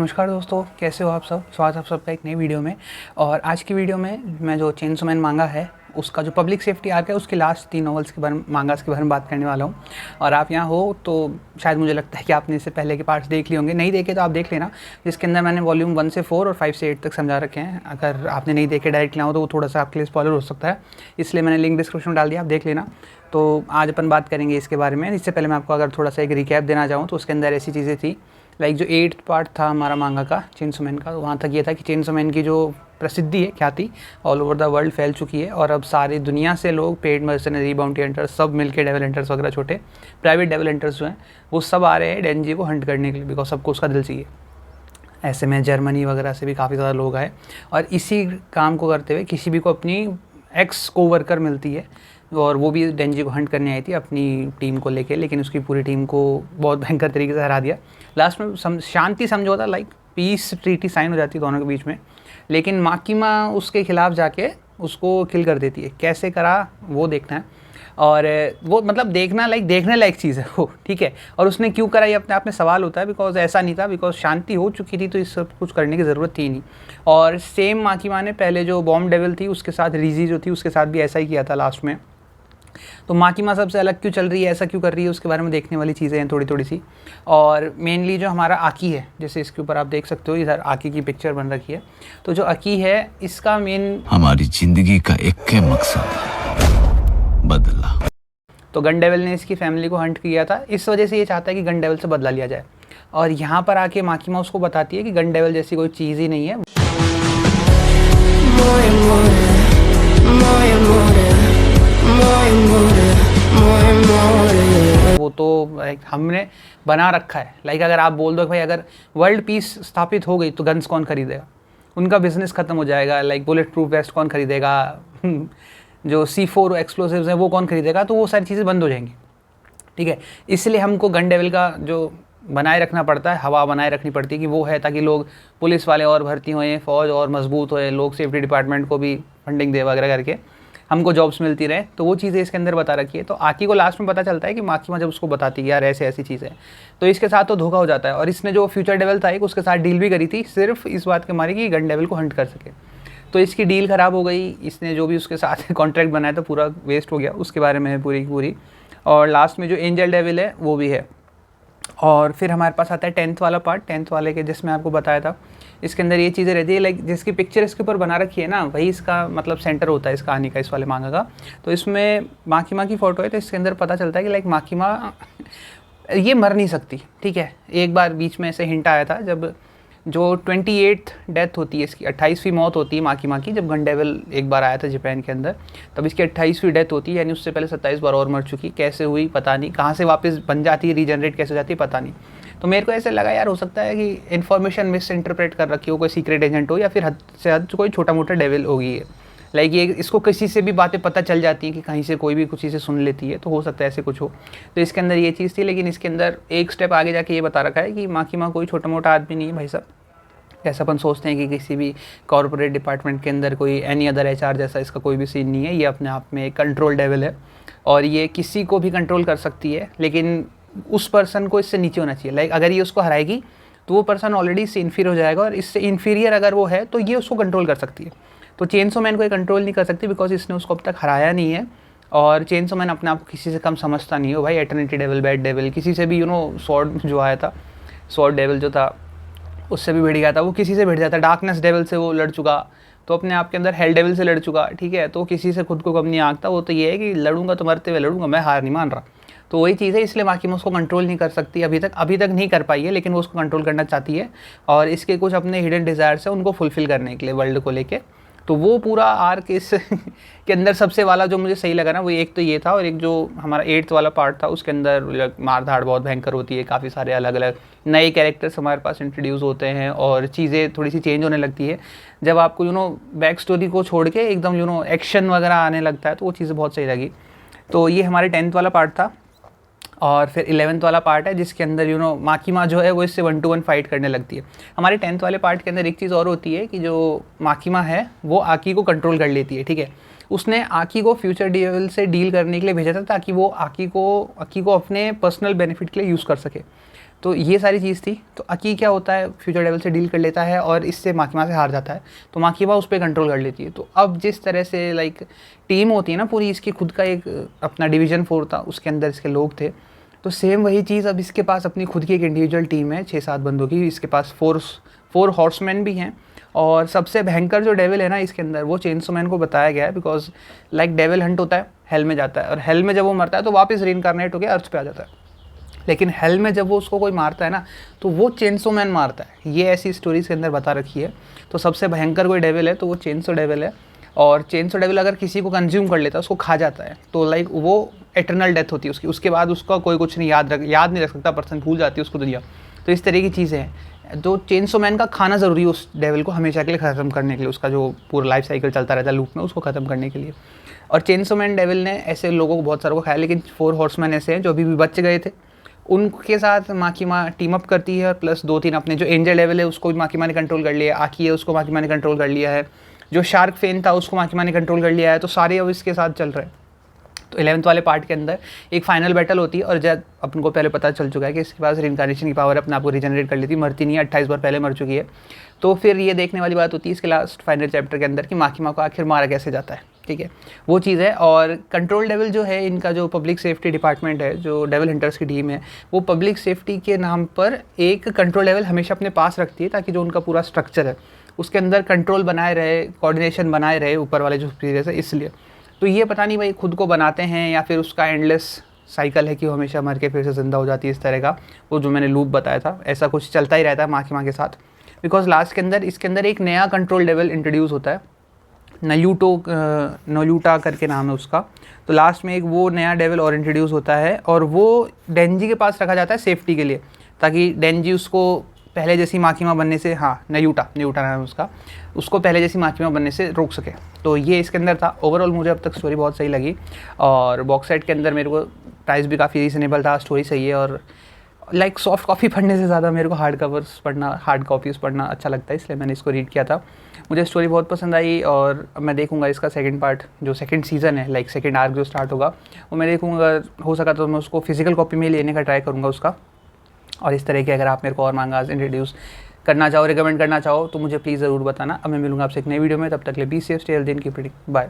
नमस्कार दोस्तों, कैसे हो आप सब। स्वागत है आप सबका एक नई वीडियो में। और आज की वीडियो में मैं जो चेनसो मैन मांगा है उसका जो पब्लिक सेफ्टी आर्क है उसके लास्ट 3 नॉवेल्स के बारे में, मांगास के बारे में बात करने वाला हूँ। और आप यहाँ हो तो शायद मुझे लगता है कि आपने इससे पहले के पार्ट्स देख लिए होंगे, नहीं देखे तो आप देख लेना, जिसके अंदर मैंने वॉल्यूम 1 से 4 और 5 से 8 तक समझा रखे हैं। अगर आपने नहीं देखे डायरेक्ट लाओ तो वो थोड़ा सा आपके लिए स्पॉइलर हो सकता है, इसलिए मैंने लिंक डिस्क्रिप्शन में डाल दिया, आप देख लेना। तो आज अपन बात करेंगे इसके बारे में। इससे पहले मैं आपको अगर थोड़ा सा एक रिकैप देना चाहूँ तो उसके अंदर ऐसी चीज़ें थी, लाइक जो 8th पार्ट था हमारा मांगा का चेनसो मैन का, वहाँ तक ये था कि चेनसो मैन की जो प्रसिद्धि है, ख्याति ऑल ओवर द वर्ल्ड फैल चुकी है। और अब सारी दुनिया से लोग पेड मर्सनरी, बाउंटी हंटर्स, सब मिलके डेविल हंटर्स वगैरह, छोटे प्राइवेट डेविल हंटर्स जो हैं वो सब आ रहे हैं डेंजी को हंट करने के लिए, बिकॉज सबको उसका दिल चाहिए। ऐसे में जर्मनी वगैरह से भी काफ़ी ज़्यादा लोग आए और इसी काम को करते हुए किसी भी को अपनी एक्स को वर्कर मिलती है, और वो भी डेंजी को हंट करने आई थी अपनी टीम को लेके, लेकिन उसकी पूरी टीम को बहुत भयंकर तरीके से हरा दिया। लास्ट में शांति समझौता, लाइक पीस ट्रीटी साइन हो जाती है दोनों के बीच में, लेकिन माकीमा उसके खिलाफ जाके उसको किल कर देती है। कैसे करा वो देखना है, और वो मतलब देखना, लाइक देखने लायक चीज़ है वो, ठीक है। और उसने क्यों करा ये अपने आप में सवाल होता है, बिकॉज ऐसा नहीं था, बिकॉज शांति हो चुकी थी तो इस सब कुछ करने की ज़रूरत थी नहीं। और सेम माकीमा ने पहले जो बॉम्ब डेविल थी उसके साथ, रीजी जो थी उसके साथ भी ऐसा ही किया था लास्ट में। तो माकीमा सबसे अलग क्यों चल रही है, ऐसा क्यों कर रही है, उसके बारे में देखने वाली चीज़ें हैं थोड़ी थोड़ी सी। और मेनली जो हमारा आकी है, जैसे इसके ऊपर आप देख सकते हो, इधर आकी की पिक्चर बन रखी है। तो जो आकी है इसका मेन, हमारी जिंदगी का एक ही मकसद बदला। तो गन डेविल ने इसकी फैमिली को हंट किया था, इस वजह से ये चाहता है कि गन डेविल से बदला लिया जाए। और यहाँ पर आके माकीमा उसको बताती है कि गन डेविल जैसी कोई चीज़ ही नहीं है। वो तो हमने बना रखा है। लाइक अगर आप बोल दो कि भाई अगर वर्ल्ड पीस स्थापित हो गई तो गन्स कौन खरीदेगा, उनका बिजनेस खत्म हो जाएगा। लाइक बुलेट प्रूफ वेस्ट कौन खरीदेगा, जो C4 एक्सप्लोसिव्स हैं वो कौन खरीदेगा, तो वो सारी चीज़ें बंद हो जाएंगी, ठीक है। इसलिए हमको गन डेविल का जो बनाए रखना पड़ता है, हवा बनाए रखनी पड़ती है कि वो है, ताकि लोग पुलिस वाले और भर्ती होएं, फ़ौज और मजबूत होए, लोग सेफ्टी डिपार्टमेंट को भी फंडिंग दे वगैरह करके हमको जॉब्स मिलती रहे। तो वो चीज़ें इसके अंदर बता रखी है। तो आकी को लास्ट में पता चलता है कि माकीमा जब उसको बताती है यार ऐसे ऐसी चीज़ें, तो इसके साथ तो धोखा हो जाता है। और इसने जो फ्यूचर डेविल था एक, उसके साथ डील भी करी थी, सिर्फ इस बात के मारे कि गन डेविल को हंट कर सके। तो इसकी डील ख़राब हो गई, इसने जो भी उसके साथ कॉन्ट्रैक्ट बनाया था पूरा वेस्ट हो गया, उसके बारे में है पूरी की पूरी। और लास्ट में जो एंजल डेविल है वो भी है। और फिर हमारे पास आता है 10th वाला पार्ट, 10th वाले के जिसमें आपको बताया था। इसके अंदर ये चीज़ें रहती है, लाइक जिसकी पिक्चर इसके ऊपर बना रखी है ना, वही इसका मतलब सेंटर होता है इस कहानी का, इस वाले मांगा का। तो इसमें माकीमा की फ़ोटो है, तो इसके अंदर पता चलता है कि लाइक माकीमा ये मर नहीं सकती, ठीक है। एक बार बीच में ऐसे हिंट आया था, जब जो 28th डेथ होती है इसकी, 28वीं मौत होती है माकीमा की, जब गन डेविल एक बार आया था जापान के अंदर, तब इसकी 28वीं डेथ होती है, यानी उससे पहले 27 बार और मर चुकी। कैसे हुई पता नहीं, कहाँ से वापस बन जाती है, रीजनरेट कैसे हो जाती है पता नहीं। तो मेरे को ऐसे लगा यार हो सकता है कि इन्फॉर्मेशन मिस इंटरप्रेट कर रखी हो, कोई सीक्रेट एजेंट हो, या फिर हद से हद कोई छोटा मोटा डेविल होगी है। लाइक ये इसको किसी से भी बातें पता चल जाती हैं कि कहीं से कोई भी कुछ चीज़ें सुन लेती है, तो हो सकता है ऐसे कुछ हो। तो इसके अंदर ये चीज़ थी, लेकिन इसके अंदर एक स्टेप आगे जाके ये बता रखा है कि माकीमा कोई छोटा मोटा आदमी नहीं है भाई साहब। ऐसा अपन सोचते हैं कि किसी भी कॉर्पोरेट डिपार्टमेंट के अंदर कोई एनी अदर HR जैसा इसका कोई भी सीन नहीं है। ये अपने आप में एक कंट्रोल डेविल है और ये किसी को भी कंट्रोल कर सकती है, लेकिन उस पर्सन को इससे नीचे होना चाहिए। लाइक अगर ये उसको हराएगी तो वो पर्सन ऑलरेडी इससे इन्फीरियर हो जाएगा, और इससे इन्फीरियर अगर वो है तो ये उसको कंट्रोल कर सकती है। तो चेनसो मैन को ये कंट्रोल नहीं कर सकती, बिकॉज इसने उसको अब तक हराया नहीं है। और चेनसो मैन अपने आप को किसी से कम समझता नहीं हो भाई। एटर्निटी डेविल, बैड डेविल, किसी से भी स्वॉर्ड जो आया था, स्वॉर्ड डेविल जो था उससे भी भिड़ गया था, वो किसी से भिड़ जाता। डार्कनेस डेविल से वो लड़ चुका, तो अपने आप के अंदर हेल डेविल से लड़ चुका, ठीक है। तो किसी से खुद को कम नहीं आंकता। वो तो ये है कि लड़ूंगा तो मरते हुए लड़ूंगा, मैं हार नहीं मान रहा। तो वही चीज़ है, इसलिए माकीमा उसको कंट्रोल नहीं कर सकती अभी तक नहीं कर पाई है, लेकिन वो उसको कंट्रोल करना चाहती है। और इसके कुछ अपने हिडन डिज़ायर्स है उनको फुलफ़िल करने के लिए वर्ल्ड को लेके। तो वो पूरा आर्क इस के अंदर सबसे वाला जो मुझे सही लगा ना, वो एक तो ये था, और एक जो हमारा 8th वाला पार्ट था उसके अंदर मार धाड़ बहुत भयंकर होती है, काफ़ी सारे अलग अलग नए कैरेक्टर्स हमारे पास इंट्रोड्यूस होते हैं, और चीज़ें थोड़ी सी चेंज होने लगती है जब आपको बैक स्टोरी को छोड़ के एकदम एक्शन वगैरह आने लगता है। तो वो चीज़ें बहुत सही लगी। तो ये हमारे 10th वाला पार्ट था। और फिर 11th वाला पार्ट है जिसके अंदर माकीमा जो है वो इससे 1-to-1 फाइट करने लगती है। हमारे 10th वाले पार्ट के अंदर एक चीज़ और होती है कि जो माकीमा है वो आकी को कंट्रोल कर लेती है, ठीक है। उसने आकी को फ्यूचर डेविल से डील करने के लिए भेजा था, ताकि वो आकी को अपने पर्सनल बेनिफिट के लिए यूज़ कर सके। तो ये सारी चीज़ थी। तो अकी क्या होता है, फ्यूचर डेविल से डील कर लेता है और इससे माकिमा से हार जाता है, तो माकिमा उस पर कंट्रोल कर लेती है। तो अब जिस तरह से लाइक टीम होती है ना पूरी, इसकी खुद का एक अपना डिवीज़न 4 था, उसके अंदर इसके लोग थे, तो सेम वही चीज़ अब इसके पास अपनी खुद की एक इंडिविजुअल टीम है 6-7 बंदों की। इसके पास 4 हॉर्समैन भी हैं, और सबसे भयंकर जो डेविल है ना इसके अंदर, वो चेनसो मैन को बताया गया है। बिकॉज लाइक डेविल हंट होता है, हेल में जाता है, और हेल में जब वो मरता है तो वापस रीइंकार्नेट होकर अर्थ पे आ जाता है। लेकिन हेल में जब वो उसको कोई मारता है ना, तो वो चेनसो मैन मारता है। ये ऐसी स्टोरीज के अंदर बता रखी है। तो सबसे भयंकर कोई डेविल है तो वो चेनसो डेविल है। और चेनसो डेविल अगर किसी को कंज्यूम कर लेता है, उसको खा जाता है, तो लाइक वो एटर्नल डेथ होती है उसकी। उसके बाद उसका कोई कुछ नहीं याद नहीं रख सकता पर्सन, भूल जाती है उसको दुनिया। तो इस तरह की चीज़ें हैं। तो चेनसो मैन का खाना ज़रूरी है उस डेविल को हमेशा के लिए ख़त्म करने के लिए, उसका जो पूरा लाइफ साइकिल चलता रहता है लूप में, उसको ख़त्म करने के लिए। और चेनसो मैन डेविल ने ऐसे लोगों को बहुत सारों को खाया, लेकिन 4 हॉर्समैन ऐसे हैं जो अभी भी बच गए थे, उनके साथ माकिमा टीम अप करती है। और प्लस 2-3 अपने जो एंजल डेविल है उसको भी माकिमा ने कंट्रोल कर लिया है, आकी है उसको माकिमा ने कंट्रोल कर लिया है, जो शार्क फेन था उसको माकिमा ने कंट्रोल कर लिया है। तो सारे अब इसके साथ चल रहे हैं। तो 11th वाले पार्ट के अंदर एक फाइनल बैटल होती है, और जब अपन को पहले पता चल चुका है कि इसके पास रिइंकार्नेशन की पावर है, अपने आप को रिजनरेट कर लेती है, मरती नहीं है, 28 बार पहले मर चुकी है। तो फिर ये देखने वाली बात होती है इसके लास्ट फाइनल चैप्टर के अंदर कि माकिमा को आखिर मारा कैसे जाता है, ठीक है, वो चीज़ है। और कंट्रोल डेविल जो है, इनका जो पब्लिक सेफ्टी डिपार्टमेंट है, जो डेविल हंटर्स की टीम है, वो पब्लिक सेफ्टी के नाम पर एक कंट्रोल डेविल हमेशा अपने पास रखती है, ताकि जो उनका पूरा स्ट्रक्चर है उसके अंदर कंट्रोल बनाए रहे, कोऑर्डिनेशन बनाए रहे ऊपर वाले जो सुपीरियर्स है, इसलिए। तो ये पता नहीं भाई खुद को बनाते हैं या फिर उसका एंडलेस साइकिल है कि वो हमेशा मर के फिर से ज़िंदा हो जाती है, इस तरह का वो जो मैंने लूप बताया था, ऐसा कुछ चलता ही रहता है माकिमा के साथ। बिकॉज लास्ट के अंदर इसके अंदर एक नया कंट्रोल डेविल इंट्रोड्यूस होता है, नोल्यूटा करके नाम है उसका। तो लास्ट में एक वो नया डेविल और इंट्रोड्यूस होता है, और वो डेंजी के पास रखा जाता है सेफ्टी के लिए, ताकि डेंजी उसको पहले जैसी माकिमा बनने से, हाँ नयूटा नाम है उसका, उसको पहले जैसी माकिमा बनने से रोक सके। तो ये इसके अंदर था। ओवरऑल मुझे अब तक स्टोरी बहुत सही लगी, और बॉक्स सेट के अंदर मेरे को प्राइस भी काफ़ी रीजनेबल था, स्टोरी सही है। और लाइक सॉफ्ट कॉपी पढ़ने से ज़्यादा मेरे को हार्ड कॉपीज़ पढ़ना अच्छा लगता है, इसलिए मैंने इसको रीड किया था। मुझे स्टोरी बहुत पसंद आई, और मैं देखूंगा इसका सेकंड पार्ट, जो सेकंड सीज़न है, लाइक सेकंड आर्क जो स्टार्ट होगा, वो मैं देखूंगा। अगर हो सका तो मैं उसको फिजिकल कॉपी में लेने का ट्राई करूँगा उसका। और इस तरह के अगर आप मेरे को और मांगास इंट्रोड्यूस करना चाहो, रिकमेंड करना चाहो, तो मुझे प्लीज़ ज़रूर बताना। अब मैं मिलूंगा आपसे एक नई वीडियो में, तब तक के लिए be safe, stay healthy and keep reading, bye.